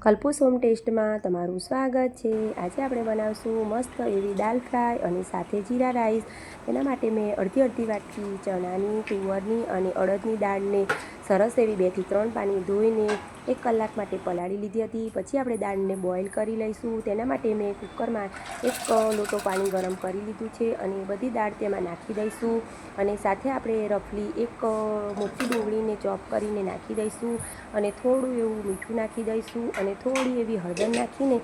કલ્પૂસ home ટેસ્ટમાં તમારું સ્વાગત છે। આજે આપણે બનાવશું મસ્ત એવી દાલ ફ્રાય અને સાથે જીરા રાઈસ। તેના માટે મેં અડધી વાટકી ચણાની, તુવરની અને અડદની દાળને સરસ એવી 2 થી 3 પાણી ધોઈને 1 કલાક માટે પલાળી લીધી હતી। પછી આપણે દાળને બોઇલ કરી લઈશું। તેના માટે મેં કુકરમાં 1 લોટો પાણી ગરમ કરી લીધું છે અને બધી દાળ તેમાં નાખી દઈશું। અને સાથે આપણે રફલી 1 મોટી ડુંગળીને ચોપ કરીને નાખી દઈશું અને થોડું એવું મીઠું નાખી દઈશું અને થોડી એવી હળદર નાખીને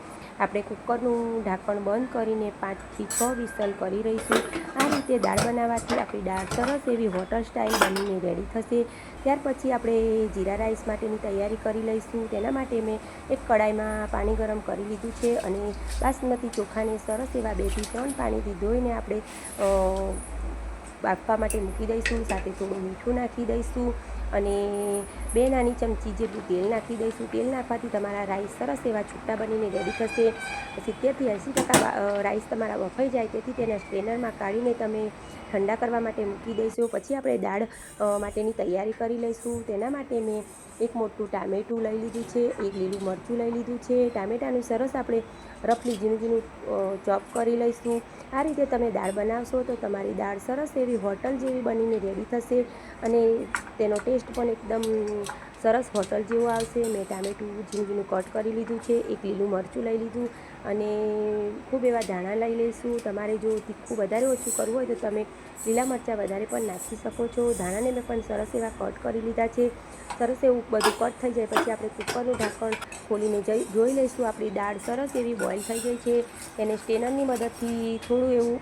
આપણે કુકરનું ઢાંકણ બંધ કરીને 5 થી 6 વિસલ કરી રહીશું। આ રીતે દાળ બનાવવાથી આપણી દાળ સરસ એવી હોટલ સ્ટાઇલ બનીને રેડી થશે। ત્યાર પછી આપણે જીરા રાઈસ માટેની તૈયારી કરી લઈશું। તેના માટે મેં 1 કડાઈમાં પાણી ગરમ કરી લીધું છે અને બાસમતી ચોખાને સરસ એવા 2 થી 3 પાણીથી ધોઈને આપણે બાફવા માટે મૂકી દઈશું। સાથે થોડું મીઠું નાખી દઈશું અને 2 નાની ચમચી જેટલું તેલ નાખી દઈશું। તેલ નાખવાથી તમારા રાઈસ સરસ એવા છૂટા બનીને રેડી થશે। 70 થી 80% રાઈસ તમારા બફાઈ જાય તેથી તેને સ્ટ્રેનરમાં કાઢીને તમે ઠંડા કરવા માટે મૂકી દઈશું। પછી આપણે દાળ માટેની તૈયારી કરી લઈશું। તેના માટે મેં 1 મોટું ટામેટું લઈ લીધું છે, 1 લીલું મરચું લઈ લીધું છે। ટામેટાનું સરસ આપણે રફલી ઝીણું ચોપ કરી લઈશું। આ રીતે તમે દાળ બનાવશો તો તમારી દાળ સરસ એવી હોટલ જેવી બનીને રેડી થશે અને તેનો ટેસ્ટ પણ એકદમ સરસ હોટલ જેવો આવશે। મેં ટામેટું ઝીણું કટ કરી લીધું છે, 1 લીલું મરચું લઈ લીધું અને ખૂબ એવા ધાણા લઈ લઈશું। તમારે જો તીખું વધારે ઓછું કરવું હોય તો તમે લીલા મરચાં વધારે પણ નાખી શકો છો। ધાણાને મેં પણ સરસ એવા કટ કરી લીધા છે। સરસ એવું બધું કટ થઈ જાય પછી આપણે કુકરનું ઢાંકણ ખોલીને જોઈ લઈશું આપણી દાળ સરસ એવી બોઇલ થઈ ગઈ છે। તેને સ્ટેનરની મદદથી થોડું એવું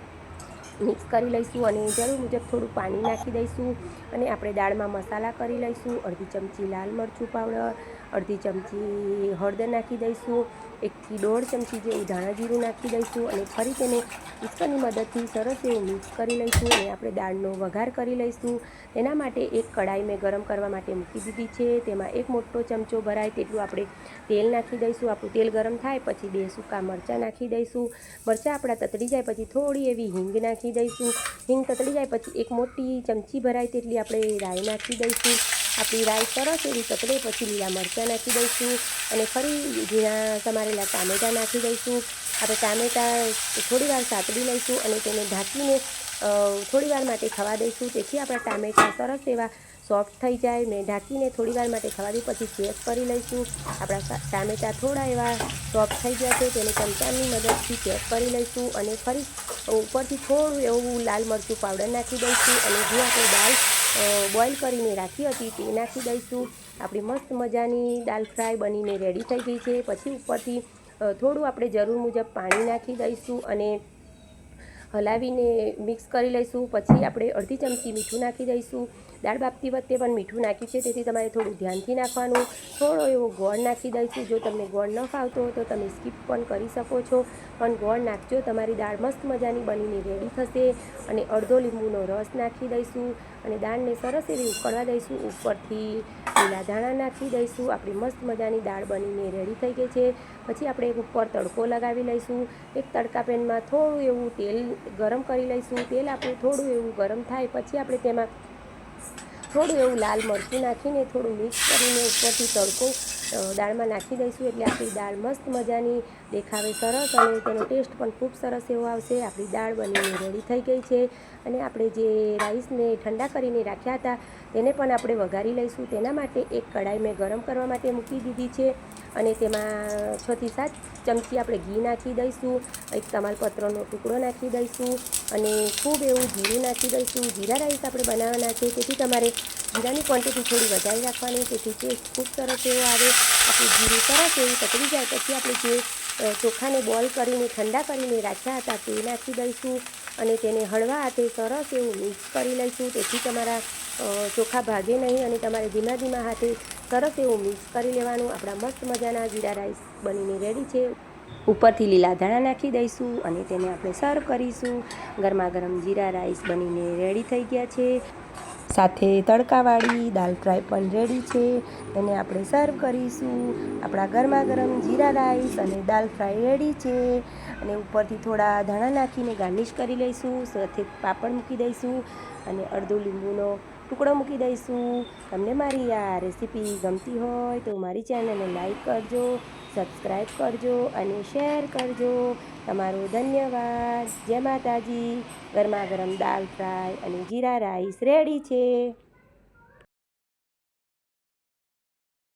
મિક્સ કરી લઈશું અને જરૂર મુજબ થોડું પાણી નાખી દઈશું અને આપણે દાળમાં મસાલા કરી લઈશું। અડધી ચમચી લાલ મરચું પાવડર, અડધી ચમચી હળદર નાખી દઈશું, 1 થી 1.5 ચમચી જેવું ધાણા જીરું નાખી દઈશું અને ફરી તેને વિસ્કરની મદદથી સરસ એવું મિક્સ કરી લઈશું અને આપણે દાળનો વઘાર કરી લઈશું। તેના માટે 1 કડાઈ મેં ગરમ કરવા માટે મૂકી દીધી છે। તેમાં 1 મોટો ચમચો ભરાય તેટલું આપણે તેલ નાખી દઈશું। આપણું તેલ ગરમ થાય પછી 2 સૂકા મરચાં નાખી દઈશું। મરચાં આપણા તતડી જાય પછી થોડી એવી હિંગ નાખી દઈશું। હિંગ તતડી જાય પછી 1 મોટી ચમચી ભરાય તેટલી આપણે રાઈ નાખી દઈશું। આપણી રાઈ સરસ એવી તતડે પછી લીલા મરચાં નાખી દઈશું અને ફરી ઝીણા સમારેલા ટામેટાં નાખી દઈશું। આપણે ટામેટાં થોડીવાર સાતડી લઈશું અને તેને ઢાંકીને થોડીવાર માટે ખવા દઈશું તેથી આપણા ટામેટાં સરસ એવા સોફ્ટ થઈ જાય। મેં ઢાંકીને થોડીવાર માટે ખવા દી પછી ચેક કરી લઈશું। આપણા ટામેટાં થોડા એવા સોફ્ટ થઈ ગયા છે તેને ચમચાની મદદથી ચેક કરી લઈશું અને ફરી ઉપરથી થોડું એવું લાલ મરચું પાવડર નાખી દઈશું અને જે આપણે દાળ બોઇલ કરીને રાખી હતી તે નાખી દઈશું। આપણી મસ્ત મજાની દાલ ફ્રાય બનીને રેડી થઈ ગઈ છે। પછી ઉપરથી થોડું આપણે જરૂર મુજબ પાણી નાખી દઈશું અને હલાવીને મિક્સ કરી લઈશું। પછી આપણે અડધી ચમચી મીઠું નાખી દઈશું। દાળ બાફતી વખતે પણ મીઠું નાખ્યું છે તેથી તમારે થોડું ધ્યાનથી નાખવાનું। થોડો એવો ગોળ નાખી દઈશું। જો તમને ગોળ ન ફાવતો હોય તો તમે સ્કીપ પણ કરી શકો છો પણ ગોળ નાખજો, તમારી દાળ મસ્ત મજાની બનીને રેડી થશે। અને અડધો લીંબુનો રસ નાખી દઈશું અને દાળને સરસ એવી ઉકળવા દઈશું। ઉપરથી લીલા ધાણા નાખી દઈશું। આપણી મસ્ત મજાની દાળ બનીને રેડી થઈ ગઈ છે। પછી આપણે ઉપર તડકો લગાવી લઈશું। 1 તડકા પેનમાં થોડું એવું તેલ ગરમ કરી લઈશું। તેલ આપણું થોડું એવું ગરમ થાય પછી આપણે તેમાં થોડું એવું લાલ મરચું નાખીને થોડું મિક્સ કરીને ઉપરથી તડકો દાળમાં નાખી દઈશું એટલે આપણી દાળ મસ્ત મજાની દેખાવે સરસ અને તેનો ટેસ્ટ પણ ખૂબ સરસ એવો આવશે। આપણી દાળ બનીને રેડી થઈ ગઈ છે અને આપણે જે રાઈસને ઠંડા કરીને રાખ્યા હતા તેને પણ આપણે વઘારી લઈશું। તેના માટે 1 કડાઈ મેં ગરમ કરવા માટે મૂકી દીધી છે અને તેમાં 6 થી 7 ચમચી આપણે ઘી નાખી દઈશું। 1 તમાલપત્રનો ટુકડો નાખી દઈશું અને ખૂબ એવું જીરું નાખી દઈશું। જીરા રાઈસ આપણે બનાવવાના છે તેથી તમારે જીરાની ક્વોન્ટિટી થોડી વધારે રાખવાની તેથી ટેસ્ટ ખૂબ સરસ એવો આવે। આપણું જીરું સરસ એવું તતડી જાય પછી આપણે જે ચોખાને બોઇલ કરીને ઠંડા કરીને રાખ્યા હતા તે નાખી દઈશું અને તેને હળવા હાથે સરસ એવું મિક્સ કરી લઈશું તેથી તમારા ચોખા ભાગે નહીં અને તમારે ધીમા હાથે સરસ એવું મિક્સ કરી લેવાનું। આપણા મસ્ત મજાના જીરા રાઈસ બનીને રેડી છે। ઉપરથી લીલા ધાણા નાખી દઈશું અને તેને આપણે સર્વ કરીશું। ગરમા ગરમ જીરા રાઈસ બનીને રેડી થઈ ગયા છે। સાથે તડકાવાળી દાલ ફ્રાય પણ રેડી છે, તેને આપણે સર્વ કરીશું। આપણા ગરમા ગરમ જીરા રાઈસ અને દાલ ફ્રાય રેડી છે અને ઉપરથી થોડા ધાણા નાખીને ગાર્નિશ કરી લઈશું। સાથે પાપડ મૂકી દઈશું અને અડધો લીંબુનો ટુકડો મૂકી દઈશું. તમને મારી આ રેસીપી ગમતી હોય તો મારી ચેનલને લાઈક કરજો, સબસ્ક્રાઈબ કરજો અને શેર કરજો. તમારો ધન્યવાદ. જય માતાજી. ગરમા ગરમ દાલ ફ્રાય અને જીરા રાઈસ રેડી છે.